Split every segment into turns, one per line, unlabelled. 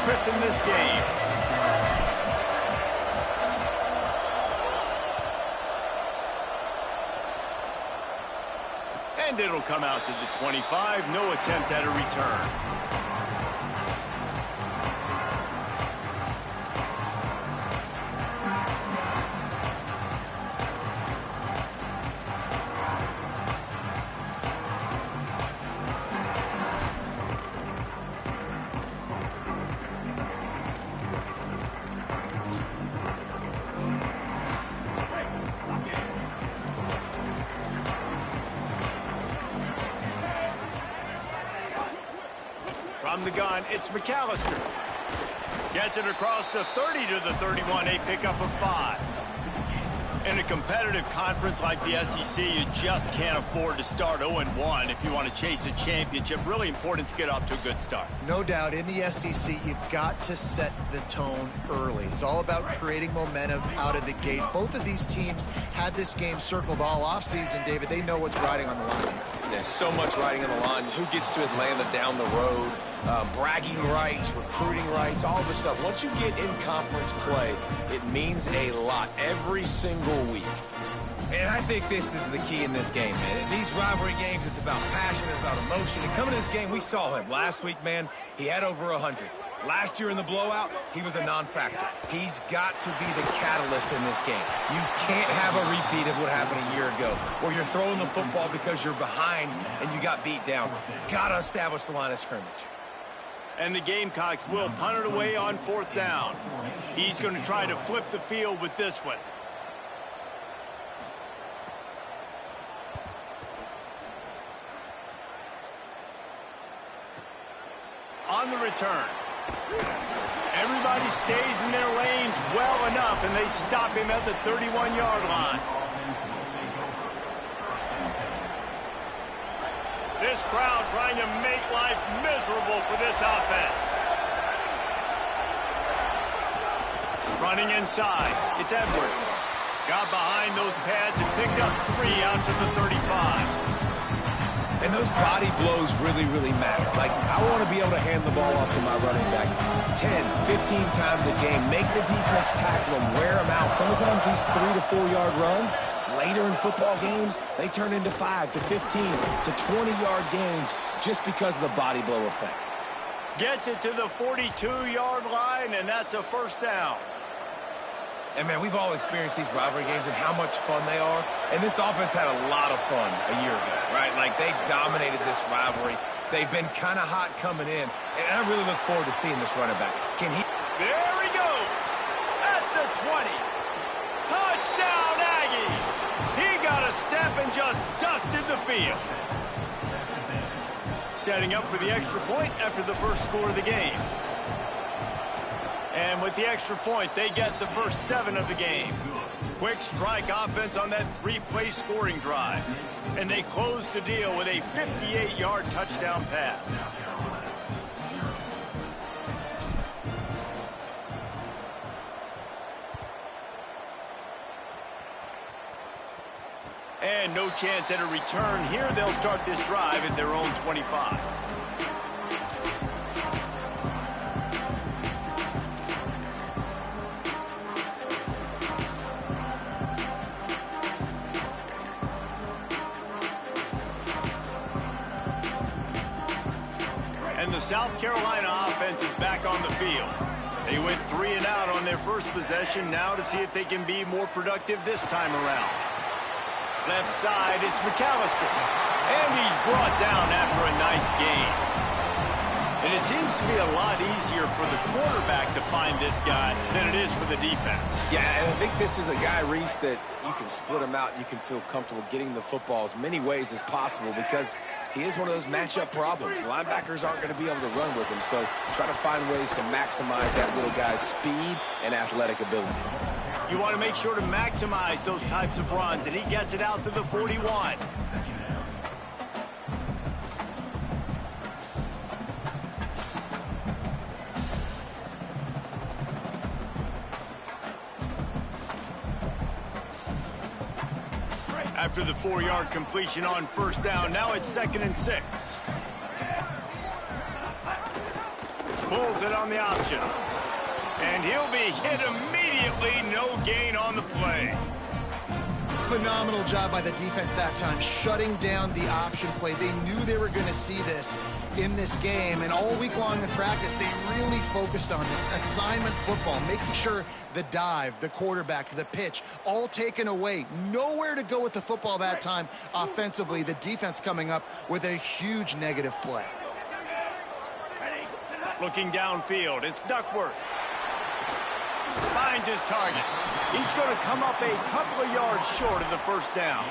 christen this game. And it'll come out to the 25. No attempt at a return. From the gun, it's McAllister. Gets it across the 30 to the 31, a pickup of 5. In a competitive conference like the SEC, you just can't afford to start 0-1 if you want to chase a championship. Really important to get off to a good start.
No doubt, in the SEC, you've got to set the tone early. It's all about creating momentum out of the gate. Both of these teams had this game circled all offseason, David. They know what's riding on the line.
There's so much riding on the line. Who gets to Atlanta down the road? Bragging rights, recruiting rights, all this stuff. Once you get in conference play, it means a lot every single week.
And I think this is the key in this game, man. These rivalry games, it's about passion, it's about emotion. And coming to this game, we saw him last week, man. He had over 100. Last year in the blowout, he was a non-factor. He's got to be the catalyst in this game. You can't have a repeat of what happened a year ago, where you're throwing the football because you're behind and you got beat down. Got to establish the line of scrimmage.
And the Gamecocks will punt it away on 4th down. He's going to try to flip the field with this one. On the return. Everybody stays in their lanes well enough, and they stop him at the 31-yard line. This crowd trying to make life miserable for this offense. Running inside, it's Edwards. Got behind those pads and picked up 3 out to the 35.
And those body blows really, really matter. Like, I want to be able to hand the ball off to my running back 10, 15 times a game. Make the defense tackle them, wear them out. Sometimes these 3 to 4 yard runs, later in football games, they turn into 5 to 15 to 20-yard gains just because of the body blow effect.
Gets it to the 42-yard line, and that's a 1st down.
And, man, we've all experienced these rivalry games and how much fun they are. And this offense had a lot of fun a year ago, right? Like, they dominated this rivalry. They've been kind of hot coming in. And I really look forward to seeing this running back. Can he?
There he goes. At the 20. Touchdown, Aggies. He got a step and just dusted the field. Setting up for the extra point after the first score of the game. And with the extra point, they get the first 7 of the game. Quick strike offense on that 3-play scoring drive. And they close the deal with a 58-yard touchdown pass. And no chance at a return here. They'll start this drive at their own 25. And the South Carolina offense is back on the field. They went 3 and out on their first possession, now to see if they can be more productive this time around. Left side, it's McAllister. And he's brought down after a nice gain. And it seems to be a lot easier for the quarterback to find this guy than it is for the defense.
Yeah, and I think this is a guy, Reese, that you can split him out. You can feel comfortable getting the football as many ways as possible because he is one of those matchup problems. Linebackers aren't going to be able to run with him, so try to find ways to maximize that little guy's speed and athletic ability.
You want to make sure to maximize those types of runs, and he gets it out to the 41. After the 4-yard completion on first down, now it's 2nd and 6. Pulls it on the option. And he'll be hit immediately. No gain on the play.
Phenomenal job by the defense that time, shutting down the option play. They knew they were going to see this in this game, and all week long in practice, they really focused on this assignment football, making sure the dive, the quarterback, the pitch, all taken away. Nowhere to go with the football that time offensively. The defense coming up with a huge negative play.
Looking downfield, it's Duckworth. Finds his target. He's going to come up a couple of yards short of the first down.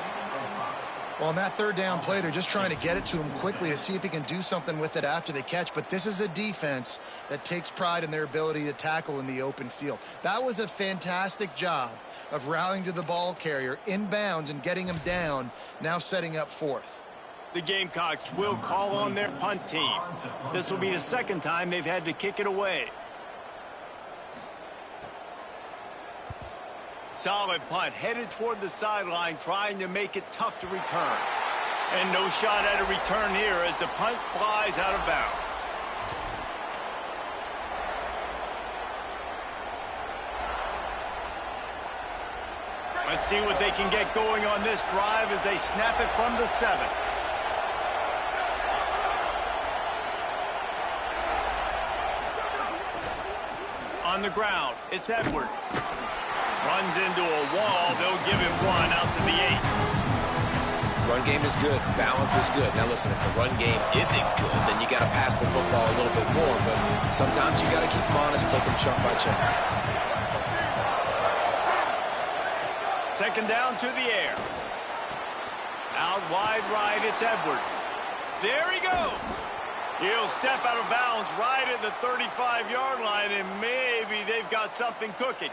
Well, on that third down play, they're just trying to get it to him quickly to see if he can do something with it after the catch. But this is a defense that takes pride in their ability to tackle in the open field. That was a fantastic job of rallying to the ball carrier inbounds and getting him down, now setting up fourth.
The Gamecocks will call on their punt team. This will be the second time they've had to kick it away. Solid punt, headed toward the sideline, trying to make it tough to return. And no shot at a return here as the punt flies out of bounds. Let's see what they can get going on this drive as they snap it from the 7. On the ground, it's Edwards. Runs into a wall. They'll give him one out to the 8.
Run game is good. Balance is good. Now listen, if the run game isn't good, then you got to pass the football a little bit more. But sometimes you got to keep them honest, take them chunk by chunk.
Second down to the air. Out wide right, it's Edwards. There he goes. He'll step out of bounds right at the 35-yard line, and maybe they've got something cooking.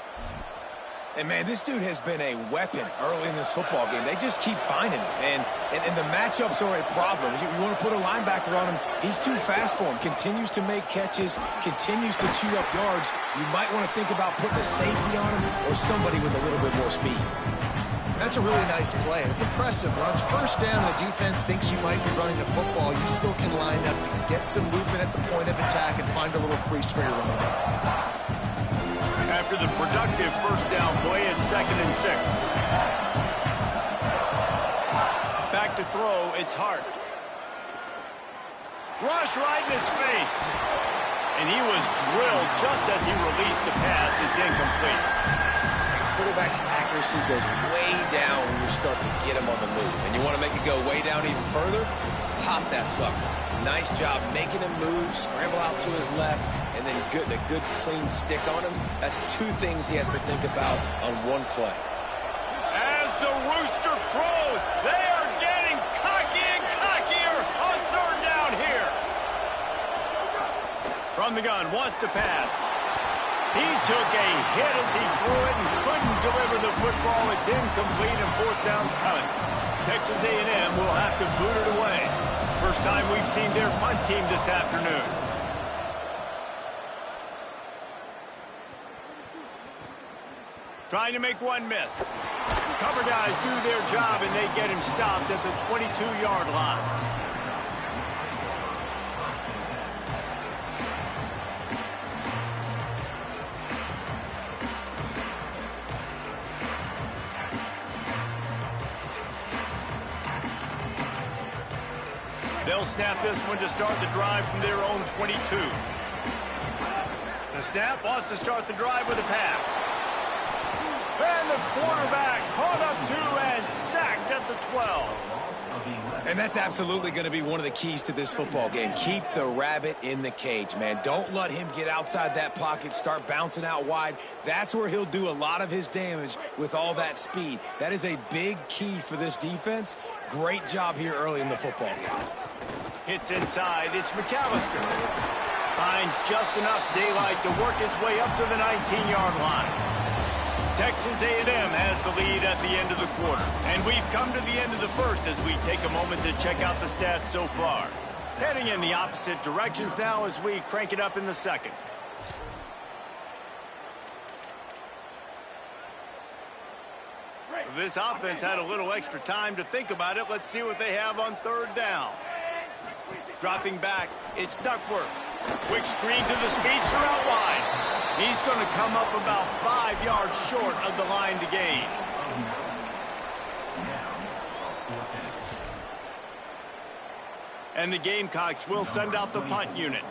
And, man, this dude has been a weapon early in this football game. They just keep finding him. And the matchups are a problem. You want to put a linebacker on him, he's too fast for him. Continues to make catches, continues to chew up yards. You might want to think about putting a safety on him or somebody with a little bit more speed.
That's a really nice play. It's impressive. When it's first down, the defense thinks you might be running the football. You still can line up, get some movement at the point of attack, and find a little crease for your running back.
After the productive first down play, it's 2nd and 6. Back to throw, it's Hart. Rush right in his face. And he was drilled just as he released the pass. It's incomplete.
Quarterback's accuracy goes way down when you start to get him on the move. And you want to make it go way down even further? Pop that sucker. Nice job making him move, scramble out to his left, and then getting a good clean stick on him. That's 2 things he has to think about on one play.
As the rooster crows, they are getting cocky and cockier on third down here. From the gun, wants to pass. He took a hit as he threw it and couldn't deliver the football. It's incomplete and fourth down's coming. Texas A&M will have to boot it away. First time we've seen their punt team this afternoon. Trying to make one miss. Cover guys do their job and they get him stopped at the 22-yard line. They'll snap this one to start the drive from their own 22. The snap wants to start the drive with a pass. And the quarterback caught up to and sacked at the 12.
And that's absolutely going to be one of the keys to this football game. Keep the rabbit in the cage, man. Don't let him get outside that pocket, start bouncing out wide. That's where he'll do a lot of his damage with all that speed. That is a big key for this defense. Great job here early in the football game.
Hits inside. It's McAllister. Finds just enough daylight to work his way up to the 19-yard line. Texas A&M has the lead at the end of the quarter. And we've come to the end of the first as we take a moment to check out the stats so far. Heading in the opposite directions now as we crank it up in the second. This offense had a little extra time to think about it. Let's see what they have on third down. Dropping back, it's Duckworth. Quick screen to the speedster out wide. He's going to come up about 5 yards short of the line to gain. And the Gamecocks will send out the punt unit.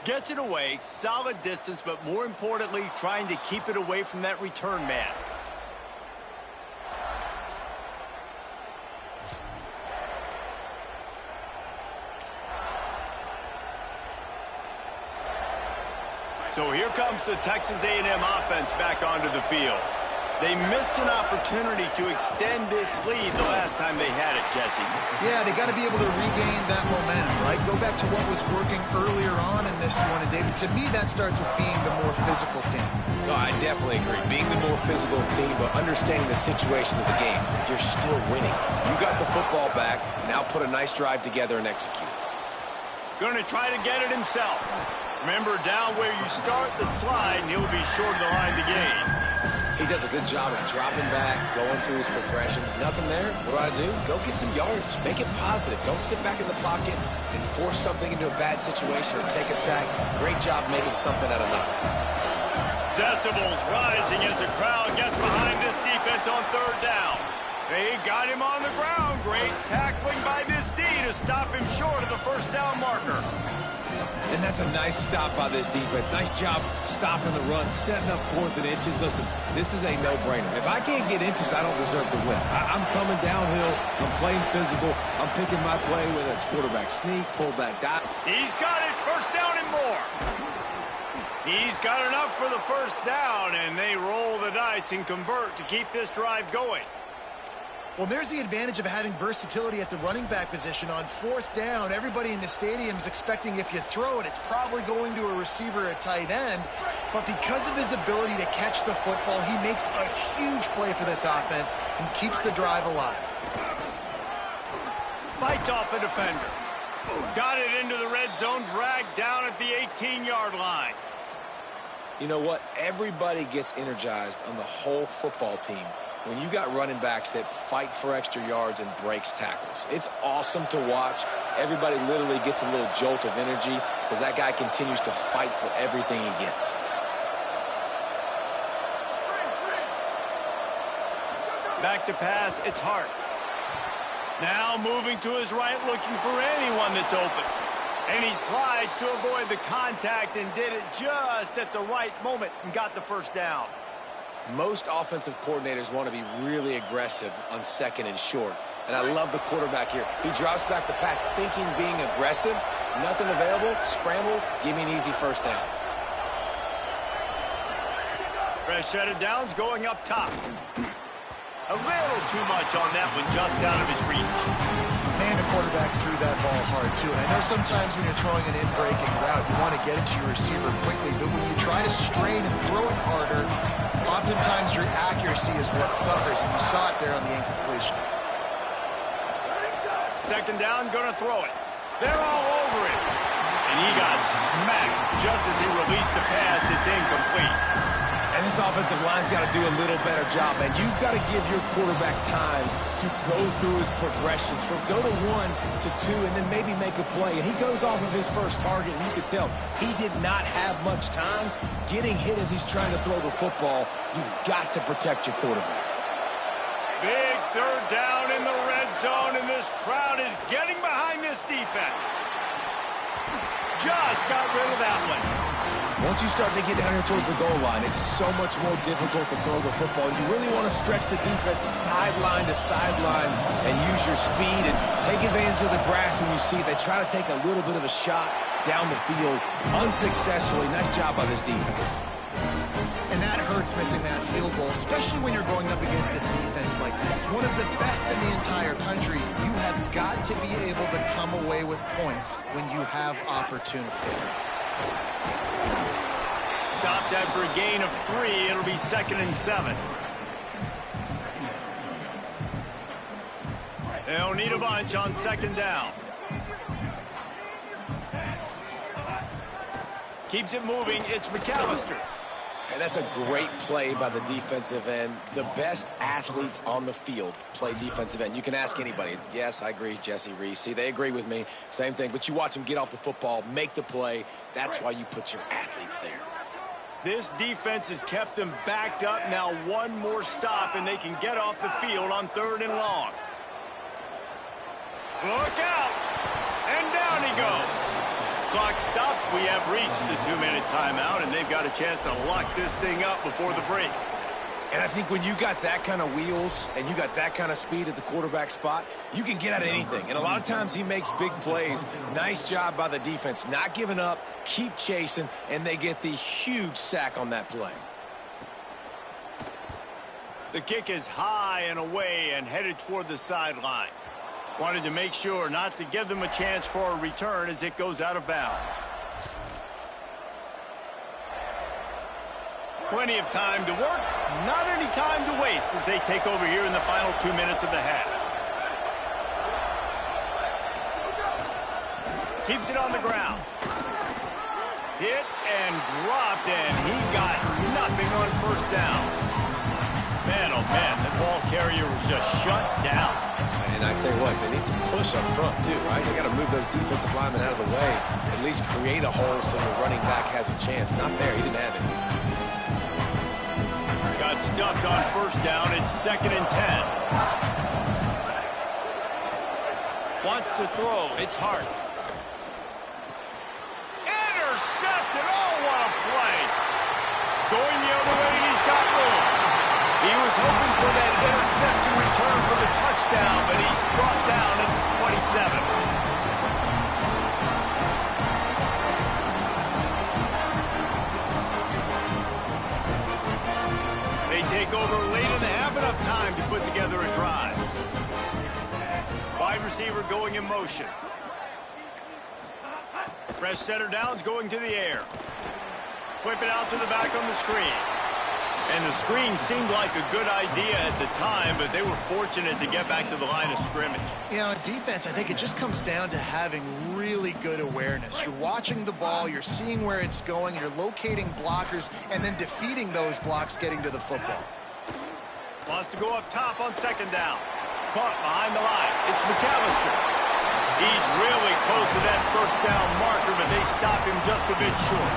Gets it away, solid distance, but more importantly, trying to keep it away from that return man. So here comes the Texas A&M offense back onto the field. They missed an opportunity to extend this lead the last time they had it, Jesse.
Yeah, they got to be able to regain that momentum, right? Go back to what was working earlier on in this one. And, David, to me, that starts with being the more physical team.
No, I definitely agree. Being the more physical team, but understanding the situation of the game. You're still winning. You got the football back. Now put a nice drive together and execute.
Going to try to get it himself. Remember, down where you start the slide, and he'll be short of the line to gain.
He does a good job of dropping back, going through his progressions. Nothing there. What do? Go get some yards. Make it positive. Don't sit back in the pocket and force something into a bad situation or take a sack. Great job making something out of nothing.
Decibels rising as the crowd gets behind this defense on third down. They got him on the ground. Great tackling by this D to stop him short of the first down marker.
And that's a nice stop by this defense. Nice job stopping the run, setting up 4th and inches. Listen, this is a no-brainer. If I can't get inches, I don't deserve to win. I'm coming downhill. I'm playing physical. I'm picking my play, whether it's quarterback sneak, fullback dive.
He's got it. First down and more. He's got enough for the first down, and they roll the dice and convert to keep this drive going.
Well, there's the advantage of having versatility at the running back position. On 4th down, everybody in the stadium is expecting if you throw it, it's probably going to a receiver at tight end. But because of his ability to catch the football, he makes a huge play for this offense and keeps the drive alive.
Fights off a defender. Got it into the red zone, dragged down at the 18-yard line.
You know what? Everybody gets energized on the whole football team when you got running backs that fight for extra yards and breaks tackles. It's awesome to watch. Everybody literally gets a little jolt of energy because that guy continues to fight for everything he gets.
Back to pass, it's Hart. Now moving to his right, looking for anyone that's open. And he slides to avoid the contact and did it just at the right moment and got the first down.
Most offensive coordinators want to be really aggressive on 2nd and short. And I love the quarterback here. He drops back the pass thinking being aggressive. Nothing available. Scramble. Give me an easy first down.
Fresh set of downs going up top. A little too much on that one, just out of his reach.
Man, the quarterback threw that ball hard, too. And I know sometimes when you're throwing an in-breaking route, you want to get it to your receiver quickly. But when you try to strain and throw it harder, oftentimes your accuracy is what suffers. And you saw it there on the incompletion.
2nd down, gonna throw it. They're all over it. And he got smacked just as he released the pass. It's incomplete.
And this offensive line's got to do a little better job, man. You've got to give your quarterback time to go through his progressions, from go to 1 to 2, and then maybe make a play. And he goes off of his first target, and you can tell he did not have much time getting hit as he's trying to throw the football. You've got to protect your quarterback.
Big 3rd down in the red zone, and this crowd is getting behind this defense. Just got rid of that one.
Once you start to get down here towards the goal line, it's so much more difficult to throw the football. You really want to stretch the defense sideline to sideline and use your speed and take advantage of the grass when you see it. They try to take a little bit of a shot down the field unsuccessfully. Nice job by this defense.
And that hurts missing that field goal, especially when you're going up against a defense like this. One of the best in the entire country. You have got to be able to come away with points when you have opportunities.
Stopped after a gain of 3. It'll be 2nd and 7. They'll need a bunch on 2nd down. Keeps it moving. It's McAllister.
And that's a great play by the defensive end. The best athletes on the field play defensive end. You can ask anybody. Yes, I agree, Jesse Reese. See, they agree with me. Same thing. But you watch them get off the football, make the play. That's why you put your athletes there.
This defense has kept them backed up. Now one more stop, and they can get off the field on 3rd and long. Look out! And down he goes. Clock stops. We have reached the 2-minute timeout, and they've got a chance to lock this thing up before the break.
And I think when you got that kind of wheels and you got that kind of speed at the quarterback spot, you can get out of anything. And a lot of times he makes big plays. Nice job by the defense. Not giving up, keep chasing, and they get the huge sack on that play.
The kick is high and away and headed toward the sideline. Wanted to make sure not to give them a chance for a return as it goes out of bounds. Plenty of time to work, not any time to waste as they take over here in the final 2 minutes of the half. Keeps it on the ground. Hit and dropped, and he got nothing on 1st down. Man, oh man, the ball carrier was just shut down.
And I tell you what, they need some push up front too, right? They got to move those defensive linemen out of the way, at least create a hole so the running back has a chance. Not there, he didn't have it.
Got stuffed on 1st down. It's 2nd and 10. Wants to throw. It's Hart. Intercepted. Oh, what a play. Going the other way, he's got room. He was hoping for that interception return for the touchdown, but he's brought down at the 27. Take over late in the half, enough time to put together a drive. Wide receiver going in motion. Fresh center downs going to the air. Flip it out to the back on the screen. And the screen seemed like a good idea at the time, but they were fortunate to get back to the line of scrimmage.
You know, in defense, I think it just comes down to having really good awareness. You're watching the ball, you're seeing where it's going, you're locating blockers, and then defeating those blocks getting to the football.
Wants to go up top on 2nd down. Caught behind the line. It's McAllister. He's really close to that 1st down marker, but they stop him just a bit short.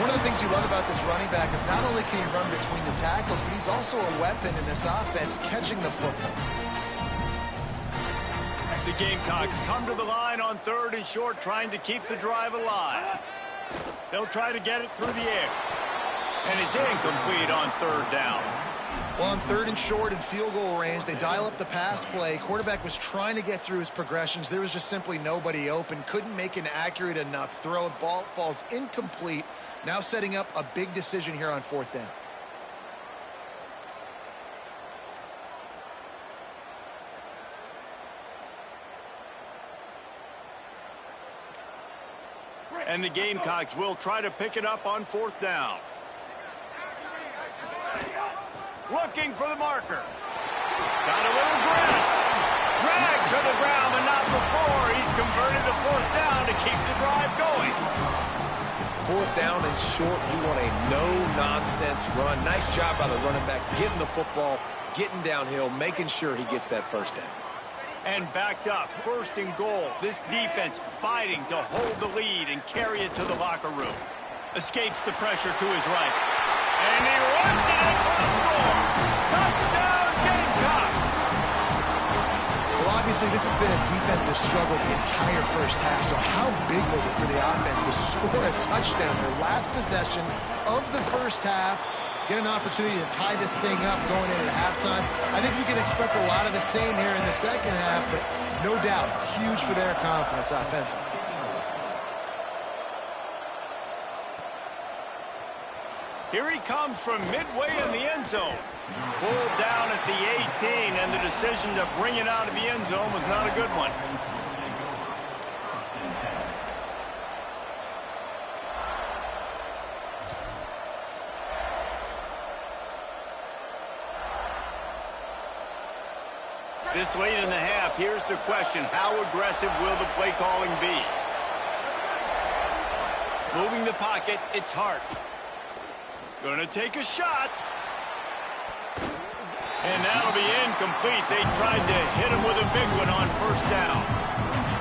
One of the things you love about this running back is not only can he run between the tackles, but he's also a weapon in this offense catching the football.
The Gamecocks come to the line on 3rd and short, trying to keep the drive alive. They'll try to get it through the air. And it's incomplete on 3rd down.
Well, on 3rd and short in field goal range, they dial up the pass play. Quarterback was trying to get through his progressions. There was just simply nobody open. Couldn't make an accurate enough throw. The ball falls incomplete. Now setting up a big decision here on 4th down.
And the Gamecocks will try to pick it up on 4th down. Looking for the marker. Got a little grass. Dragged to the ground, but not before. He's converted to 4th down to keep the drive going.
4th down and short, you want a no-nonsense run. Nice job by the running back, getting the football, getting downhill, making sure he gets that 1st down.
And backed up, 1st and goal. This defense fighting to hold the lead and carry it to the locker room. Escapes the pressure to his right. And he runs it in for the score. Touchdown, Gamecocks!
Well, obviously, this has been a defensive struggle the entire 1st half, so how big was it for the offense to score a touchdown? Their last possession of the 1st half, get an opportunity to tie this thing up going into halftime. I think we can expect a lot of the same here in the 2nd half, but no doubt, huge for their confidence offensively.
Here he comes from midway in the end zone. Pulled down at the 18, and the decision to bring it out of the end zone was not a good one. This late in the half, here's the question. How aggressive will the play calling be? Moving the pocket, it's Hart. Gonna take a shot. And that'll be incomplete. They tried to hit him with a big one on first down.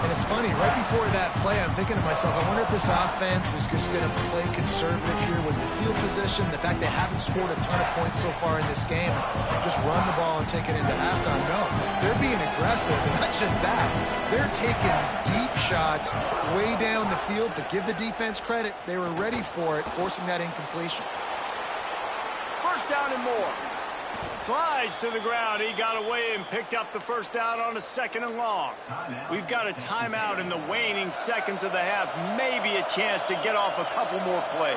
And it's funny, right before that play, I'm thinking to myself, I wonder if this offense is just going to play conservative here with the field position, the fact they haven't scored a ton of points so far in this game, just run the ball and take it into halftime. No, they're being aggressive, and not just that. They're taking deep shots way down the field, but give the defense credit. They were ready for it, forcing that incompletion.
First down and more. Slides to the ground. He got away and picked up the first down on a 2nd and long. We've got a timeout in the waning seconds of the half. Maybe a chance to get off a couple more plays.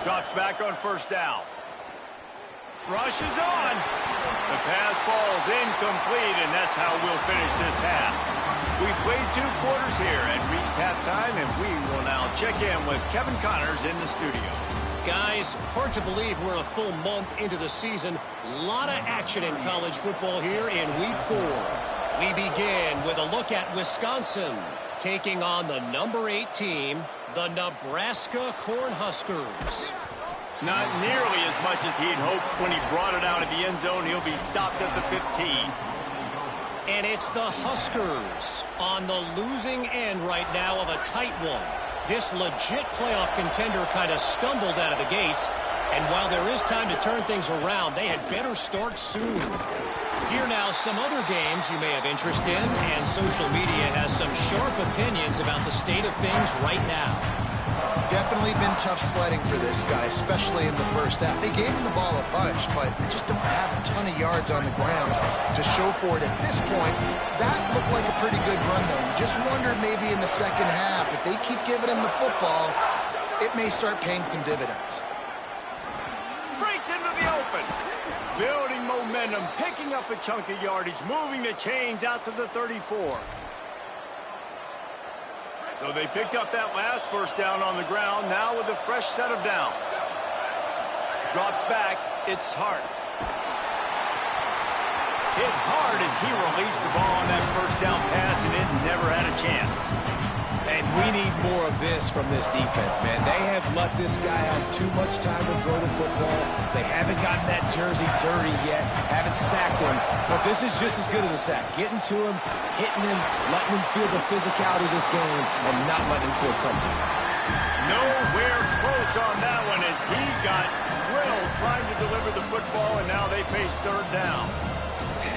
Drops back on first down. Rush is on. The pass falls incomplete, and that's how we'll finish this half. We played 2 quarters here and reached halftime, and we will now check in with Kevin Connors in the studio.
Guys, hard to believe we're a full month into the season. A lot of action in college football here in Week 4. We begin with a look at Wisconsin, taking on the number 8 team, the Nebraska Cornhuskers.
Not nearly as much as he'd hoped when he brought it out of the end zone. He'll be stopped at the 15.
And it's the Huskers on the losing end right now of a tight one. This legit playoff contender kind of stumbled out of the gates. And while there is time to turn things around, they had better start soon. Here now, some other games you may have interest in, and social media has some sharp opinions about the state of things right now.
Definitely been tough sledding for this guy, especially in the first half. They gave him the ball a bunch, but they just don't have a ton of yards on the ground to show for it at this point. That looked like a pretty good run, though. You just wonder maybe in the second half, if they keep giving him the football, it may start paying some dividends.
Breaks into the open. Building momentum, picking up a chunk of yardage, moving the chains out to the 34. So they picked up that last first down on the ground, now with a fresh set of downs. Drops back, it's Hart. Hit hard as he released the ball on that first down pass, and it never had a chance.
And we need more of this from this defense, man. They have let this guy have too much time to throw the football. They haven't gotten that jersey dirty yet, haven't sacked him. But this is just as good as a sack. Getting to him, hitting him, letting him feel the physicality of this game, and not letting him feel comfortable.
Nowhere close on that one as he got drilled trying to deliver the football, and now they face third down.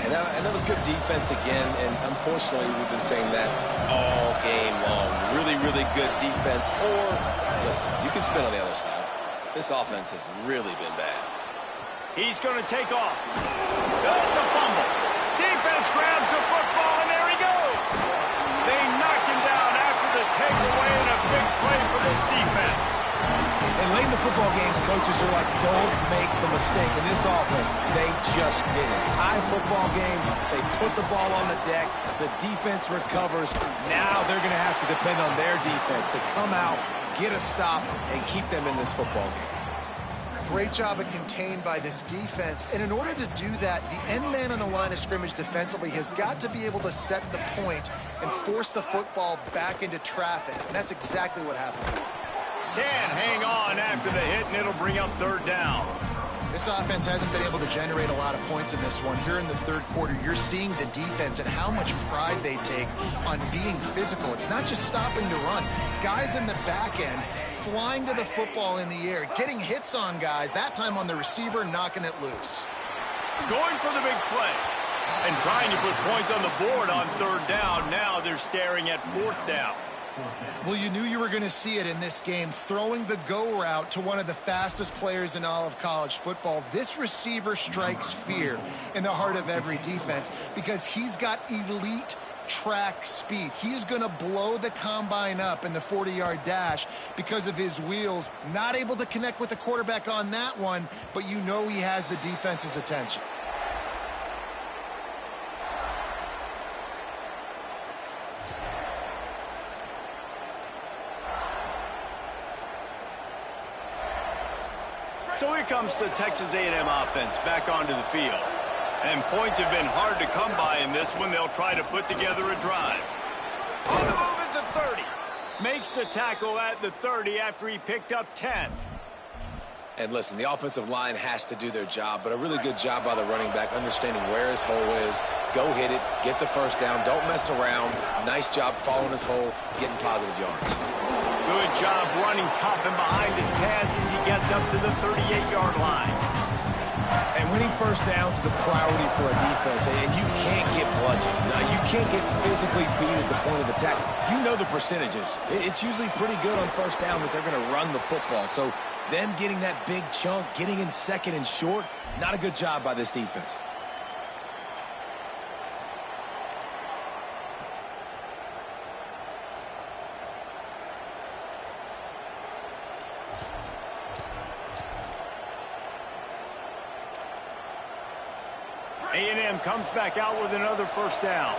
And that was good defense again, and unfortunately we've been saying that all game long. Really, really good defense. Or, listen, you can spin on the other side. This offense has really been bad.
He's going to take off. It's a fumble. Defense grabs the football, and there he goes. They knocked him down after the takeaway, and a big play for this defense.
And late in the football games, coaches are like, don't make the mistake. In this offense, they just didn't. Tie football game, they put the ball on the deck, the defense recovers. Now they're going to have to depend on their defense to come out, get a stop, and keep them in this football game.
Great job of contained by this defense. And in order to do that, the end man on the line of scrimmage defensively has got to be able to set the point and force the football back into traffic. And that's exactly what happened.
Can't hang on after the hit, and it'll bring up third down.
This offense hasn't been able to generate a lot of points in this one. Here in the third quarter, you're seeing the defense and how much pride they take on being physical. It's not just stopping to run. Guys in the back end flying to the football in the air, getting hits on guys, that time on the receiver, knocking it loose.
Going for the big play and trying to put points on the board on third down. Now they're staring at fourth down.
Well, you knew you were going to see it in this game, throwing the go route to one of the fastest players in all of college football. This receiver strikes fear in the heart of every defense because he's got elite track speed. He's going to blow the combine up in the 40-yard dash because of his wheels. Not able to connect with the quarterback on that one, but you know he has the defense's attention.
So here comes the Texas A&M offense back onto the field. And points have been hard to come by in this one. They'll try to put together a drive. On the move at the 30. Makes the tackle at the 30 after he picked up 10.
And listen, the offensive line has to do their job, but a really good job by the running back, understanding where his hole is. Go hit it, get the first down, don't mess around. Nice job following his hole, getting positive yards.
Good job running tough and behind his pads as he gets up to the 38-yard line.
And winning first downs is a priority for a defense, and you can't get bludgeoned. You can't get physically beat at the point of attack. You know the percentages. It's usually pretty good on first down that they're going to run the football. So them getting that big chunk, getting in second and short, not a good job by this defense.
A&M comes back out with another first down.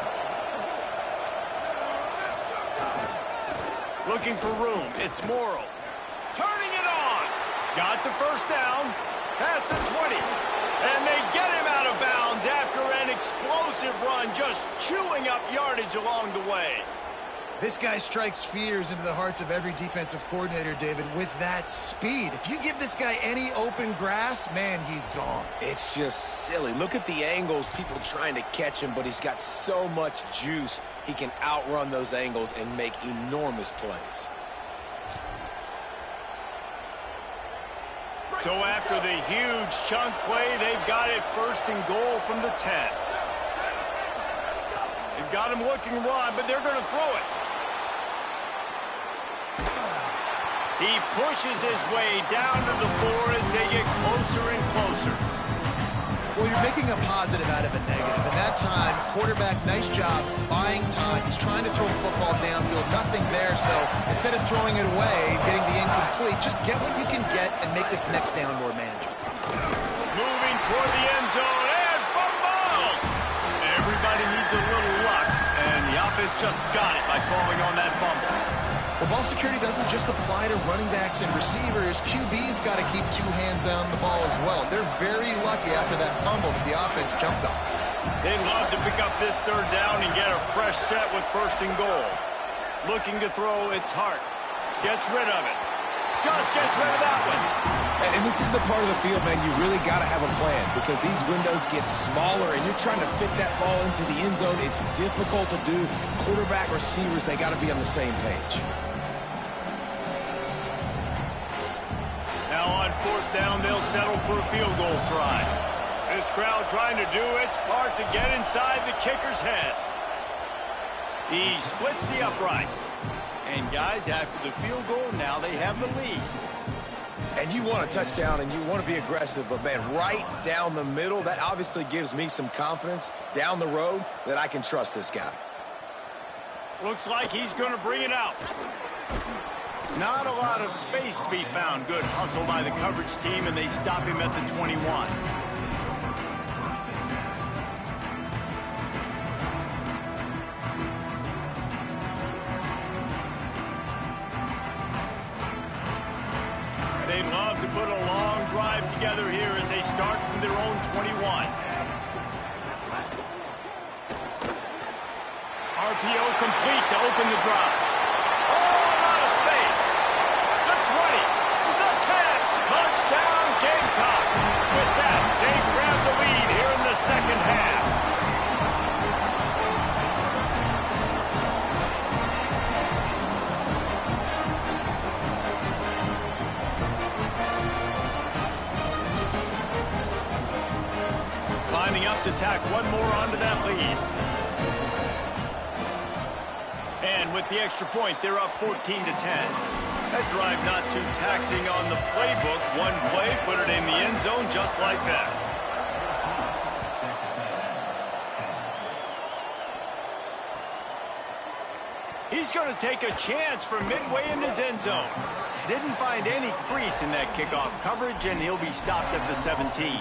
Looking for room. It's Morrow. Turning it on. Got the first down. Past the 20. And they get him out of bounds after an explosive run, just chewing up yardage along the way.
This guy strikes fears into the hearts of every defensive coordinator, David, with that speed. If you give this guy any open grass, man, he's gone.
It's just silly. Look at the angles, people trying to catch him, but he's got so much juice. He can outrun those angles and make enormous plays.
So after the huge chunk play, they've got it first and goal from the 10. They've got him looking wide, but they're going to throw it. He pushes his way down to the 4 as they get closer and closer.
Well, you're making a positive out of a negative. And that time, quarterback, nice job buying time. He's trying to throw the football downfield. Nothing there, so instead of throwing it away, getting the incomplete, just get what you can get and make this next down more manageable.
Moving toward the end zone and fumble! Everybody needs a little luck, and the offense just got it by falling on that fumble.
Well, ball security doesn't just apply to running backs and receivers. QB's got to keep two hands on the ball as well. They're very lucky after that fumble that the offense jumped on.
They'd love to pick up this third down and get a fresh set with first and goal. Looking to throw, it's Hart. Gets rid of it. Just gets rid of that one.
And this is the part of the field, man, you really got to have a plan because these windows get smaller and you're trying to fit that ball into the end zone. It's difficult to do. Quarterback, receivers, they got to be on the same page.
Now on fourth down, they'll settle for a field goal try. This crowd trying to do its part to get inside the kicker's head. He splits the uprights. And guys, after the field goal, now they have the lead.
And you want a touchdown and you want to be aggressive, but man, right down the middle, that obviously gives me some confidence down the road that I can trust this guy.
Looks like he's going to bring it out. Not a lot of space to be found. Good hustle by the coverage team, and they stop him at the 21. They love to put a long drive together here as they start from their own 21. RPO complete to open the drive. Oh, a lot of space. The 20, the 10, touchdown Gamecock. With that, they grab the lead here in the second half. Lining up to tack one more onto that lead. And with the extra point, they're up 14 to 10. That drive not too taxing on the playbook. One play, put it in the end zone just like that. He's going to take a chance from midway in his end zone. Didn't find any crease in that kickoff coverage, and he'll be stopped at the 17.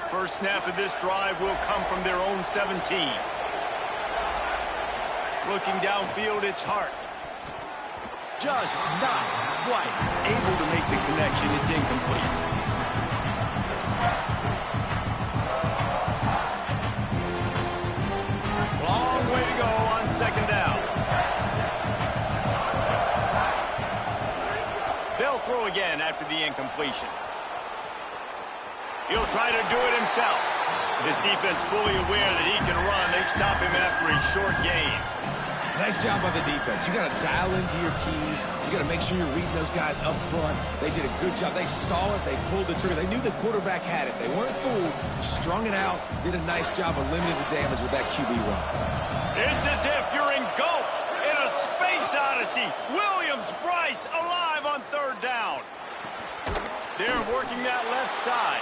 First snap of this drive will come from their own 17. Looking downfield, it's Hart. Just not quite able to make the connection. It's incomplete. Long way to go on second down. They'll throw again after the incompletion. He'll try to do it himself. This defense fully aware that he can run. They stop him after a short gain.
Nice job by the defense. You got to dial into your keys. You got to make sure you're reading those guys up front. They did a good job. They saw it. They pulled the trigger. They knew the quarterback had it. They weren't fooled. Strung it out. Did a nice job of limiting the damage with that QB run.
It's as if you're engulfed in a space odyssey. Williams-Brice alive on third down. They're working that left side.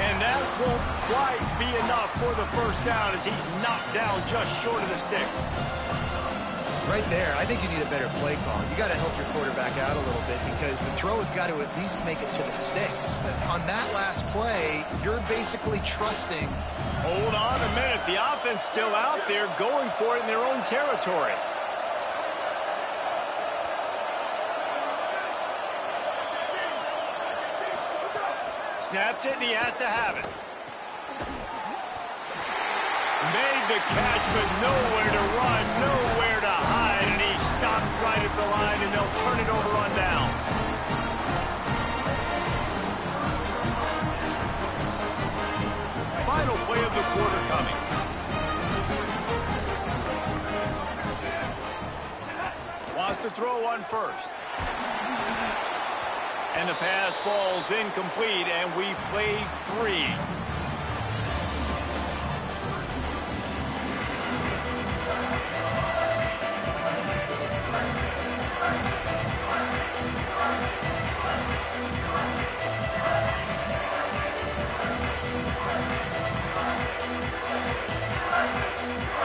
And that won't quite be enough for the first down as he's knocked down just short of the sticks.
Right there, I think you need a better play call. You got to help your quarterback out a little bit because the throw has got to at least make it to the sticks. On that last play, you're basically trusting.
Hold on a minute. The offense still out there going for it in their own territory. Snapped it, and he has to have it. Made the catch, but nowhere to run, nowhere to hide, and he stopped right at the line, and they'll turn it over on downs. Final play of the quarter coming. Wants to throw one first. And the pass falls incomplete, and we've played 3.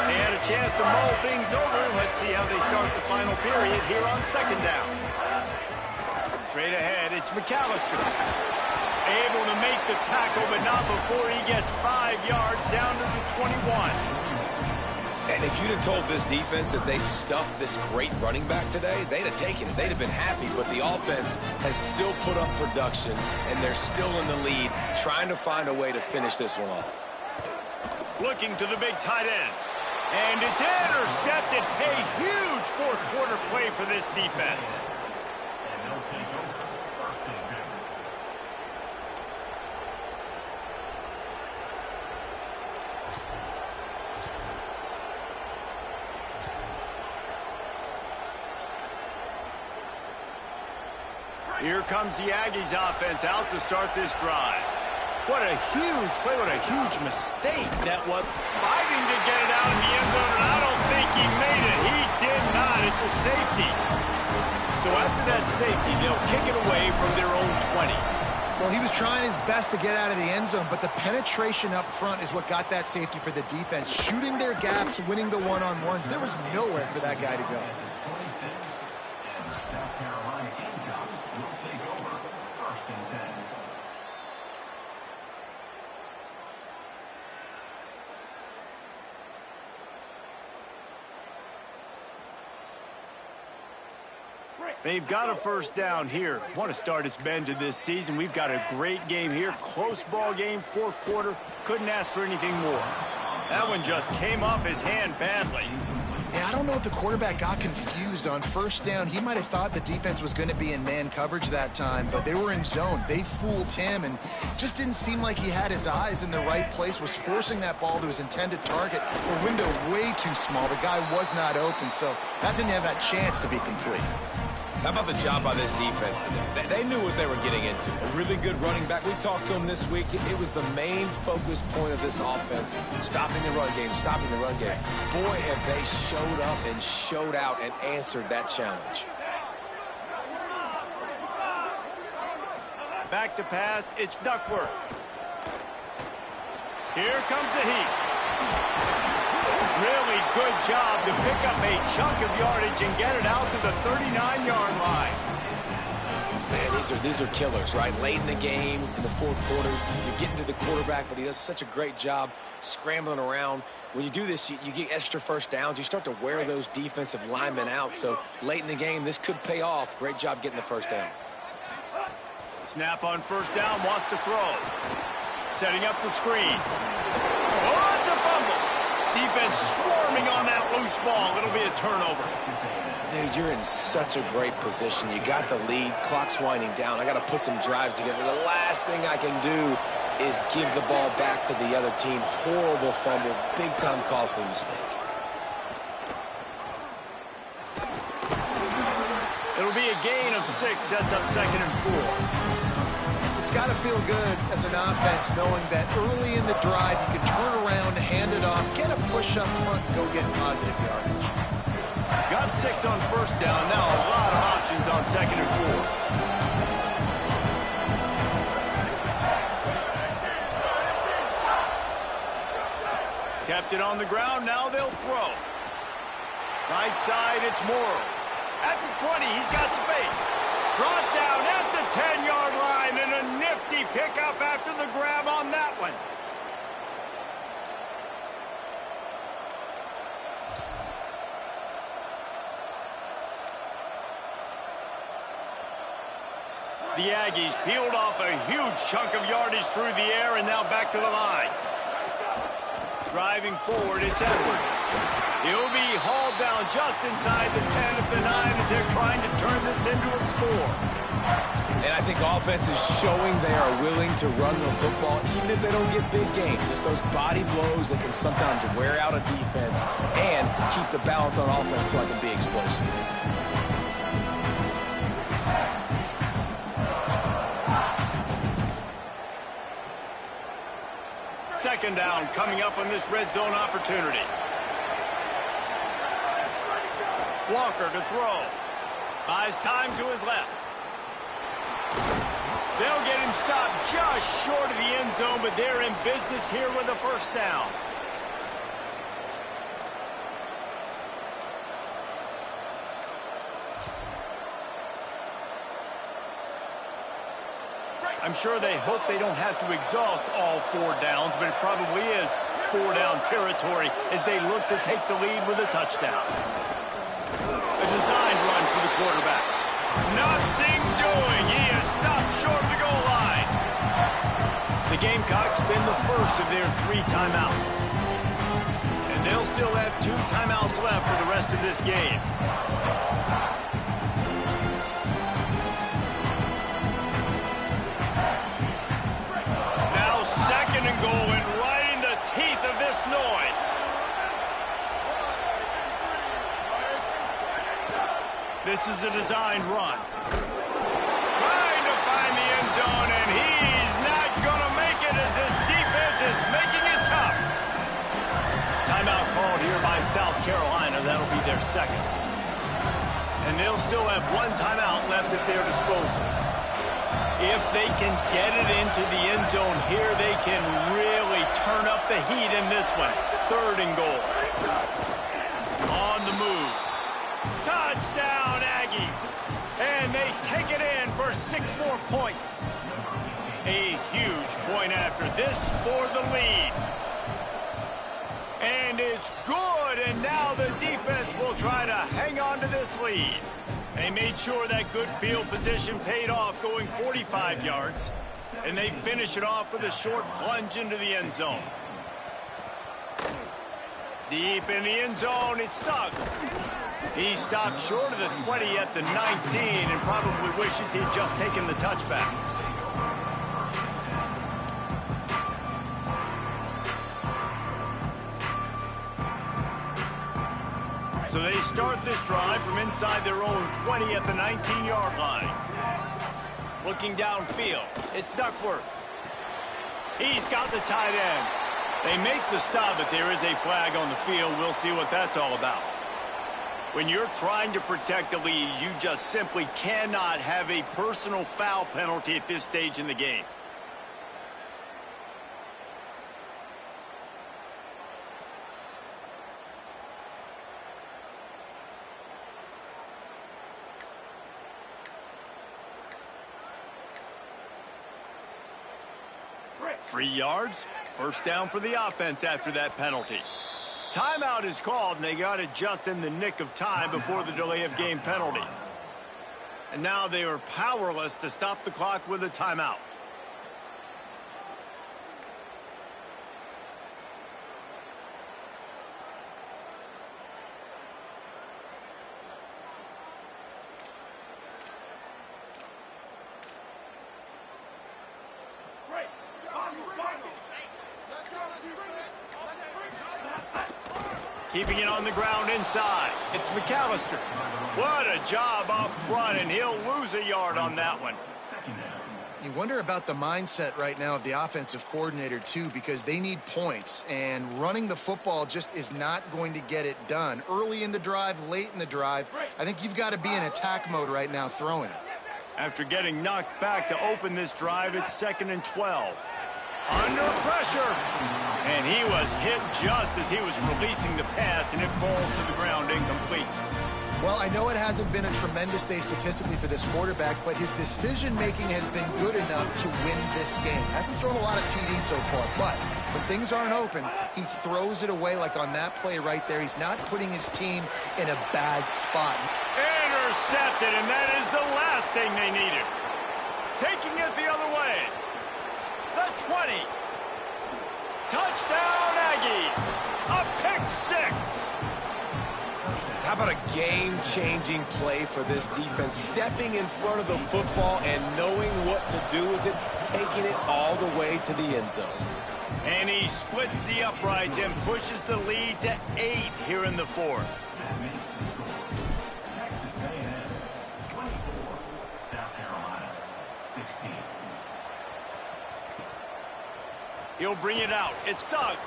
They had a chance to mull things over. Let's see how they start the final period here on second down. Straight ahead, it's McAllister. Able to make the tackle, but not before he gets 5 yards down to the 21.
And if you'd have told this defense that they stuffed this great running back today, they'd have taken it. They'd have been happy, but the offense has still put up production, and they're still in the lead, trying to find a way to finish this one off.
Looking to the big tight end. And it's intercepted. A huge fourth quarter play for this defense. Here comes the Aggies offense out to start this drive. What a huge play, what a huge mistake that was. Fighting to get it out in the end zone, and I don't think he made it. He did not. It's a safety. So after that safety, they'll kick it away from their own 20.
Well, he was trying his best to get out of the end zone, but the penetration up front is what got that safety for the defense. Shooting their gaps, winning the one-on-ones. There was nowhere for that guy to go.
They've got a first down here. Want to start its bend to this season. We've got a great game here. Close ball game, fourth quarter. Couldn't ask for anything more. That one just came off his hand badly.
Yeah, I don't know if the quarterback got confused on first down. He might have thought the defense was going to be in man coverage that time, but they were in zone. They fooled him and just didn't seem like he had his eyes in the right place, was forcing that ball to his intended target. The window way too small. The guy was not open, so that didn't have that chance to be complete.
How about the job by this defense today? They knew what they were getting into. A really good running back. We talked to him this week. It was the main focus point of this offense. Stopping the run game, stopping the run game. Boy, have they showed up and showed out and answered that challenge.
Back to pass, it's Duckworth. Here comes the heat. Really good job to pick up a chunk of yardage and get it out to the 39-yard line.
Man, these are killers, right? Late in the game, in the fourth quarter, you're getting to the quarterback, but he does such a great job scrambling around. When you do this, you get extra first downs. You start to wear those defensive linemen out. So late in the game, this could pay off. Great job getting the first down.
Snap on first down, wants to throw. Setting up the screen. Oh, it's a fumble. Defense swarming on that loose ball. It'll be a turnover.
Dude, you're in such a great position. You got the lead. Clock's winding down. I got to put some drives together. The last thing I can do is give the ball back to the other team. Horrible fumble. Big-time costly mistake.
It'll be a gain of 6. Sets up 2nd and 4.
It's got to feel good as an offense knowing that early in the drive you can turn around, hand it off, get a push up front, and go get positive yardage.
Got 6 on first down. Now a lot of options on 2nd and 4. Kept it on the ground. Now they'll throw. Right side, it's Morrow. At the 20, he's got space. Brought down at the 10-yard line, and a nifty pickup after the grab on that one. The Aggies peeled off a huge chunk of yardage through the air and now back to the line. Driving forward, it's Edwards. He'll be hauled down just inside the 10 of the 9 as they're trying to turn this into a score.
And I think offense is showing they are willing to run the football even if they don't get big gains. Just those body blows that can sometimes wear out a defense and keep the balance on offense so I can be explosive.
Second down coming up on this red zone opportunity. Walker to throw. Buys time to his left. They'll get him stopped just short of the end zone, but they're in business here with a first down. I'm sure they hope they don't have to exhaust all 4 downs, but it probably is 4-down territory as they look to take the lead with a touchdown. A designed run for the quarterback. Nothing doing. He is stopped short of the goal line. The Gamecocks been the first of their 3 timeouts. And they'll still have 2 timeouts left for the rest of this game. And going right in the teeth of this noise. This is a designed run. Trying to find the end zone, and he's not going to make it as this defense is making it tough. Timeout called here by South Carolina. That'll be their 2nd. And they'll still have 1 timeout left at their disposal. If they can get it into the end zone here, they can really turn up the heat in this one. 3rd and goal. On the move. Touchdown, Aggies. And they take it in for 6 more points. A huge point after this for the lead. And it's good, and now the defense will try to hang on to this lead. They made sure that good field position paid off, going 45 yards. And they finish it off with a short plunge into the end zone. Deep in the end zone, it's Suggs. He stopped short of the 20 at the 19 and probably wishes he'd just taken the touchback. So they start this drive from inside their own 20 at the 19-yard line. Looking downfield, it's Duckworth. He's got the tight end. They make the stop, but there is a flag on the field. We'll see what that's all about. When you're trying to protect the lead, you just simply cannot have a personal foul penalty at this stage in the game. 3 yards. First down for the offense after that penalty. Timeout is called, and they got it just in the nick of time before the delay of game penalty. And now they are powerless to stop the clock with a timeout. Keeping it on the ground inside. It's McAllister. What a job up front, and he'll lose a yard on that one.
You wonder about the mindset right now of the offensive coordinator, too, because they need points, and running the football just is not going to get it done. Early in the drive, late in the drive, I think you've got to be in attack mode right now throwing it.
After getting knocked back to open this drive, it's 2nd and 12. Under pressure. And he was hit just as he was releasing the pass, and it falls to the ground incomplete.
Well, I know it hasn't been a tremendous day statistically for this quarterback, but his decision-making has been good enough to win this game. Hasn't thrown a lot of TDs so far, but when things aren't open, he throws it away like on that play right there. He's not putting his team in a bad spot.
Intercepted, and that is the last thing they needed. Taking it the other way. The 20. Touchdown, Aggies. A pick six.
How about a game-changing play for this defense? Stepping in front of the football and knowing what to do with it, taking it all the way to the end zone.
And he splits the uprights and pushes the lead to 8 here in the 4th. He'll bring it out. It's Suggs.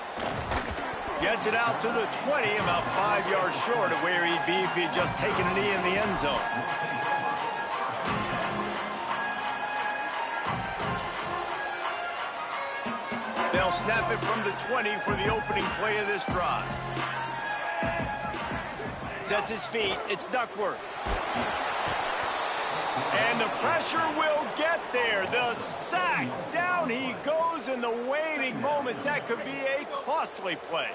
Gets it out to the 20, about 5 yards short of where he'd be if he'd just taken a knee in the end zone. They'll snap it from the 20 for the opening play of this drive. Sets his feet. It's Duckworth. And the pressure will get there. The sack. Down he goes in the waning moments. That could be a costly play.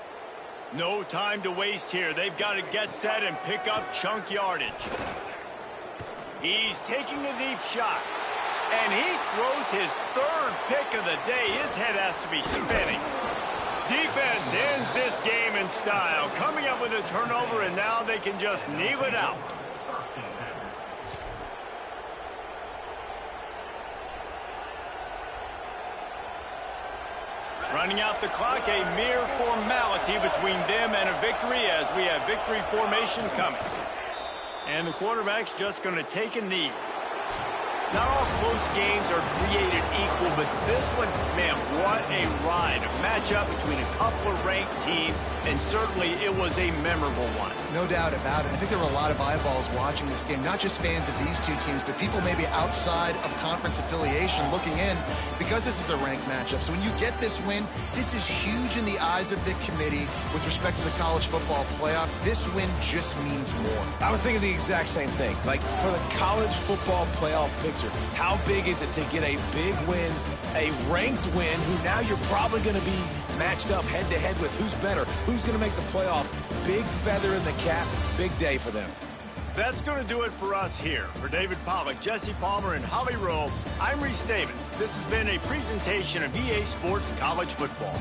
No time to waste here. They've got to get set and pick up chunk yardage. He's taking a deep shot. And he throws his 3rd pick of the day. His head has to be spinning. Defense ends this game in style. Coming up with a turnover, and now they can just kneel it out. Running out the clock, a mere formality between them and a victory as we have victory formation coming. And the quarterback's just going to take a knee. Not all close games are created equal, but this one, man, what a ride. A matchup between a couple of ranked teams, and certainly it was a memorable one.
No doubt about it. I think there were a lot of eyeballs watching this game, not just fans of these two teams, but people maybe outside of conference affiliation looking in because this is a ranked matchup. So when you get this win, this is huge in the eyes of the committee with respect to the college football playoff. This win just means more.
I was thinking the exact same thing. Like, for the college football playoff picture, how big is it to get a big win, a ranked win, who now you're probably going to be matched up head-to-head with who's better, who's going to make the playoff. Big feather in the cap, big day for them.
That's going to do it for us here. For David Pollack, Jesse Palmer, and Holly Rowe, I'm Reese Davis. This has been a presentation of EA Sports College Football.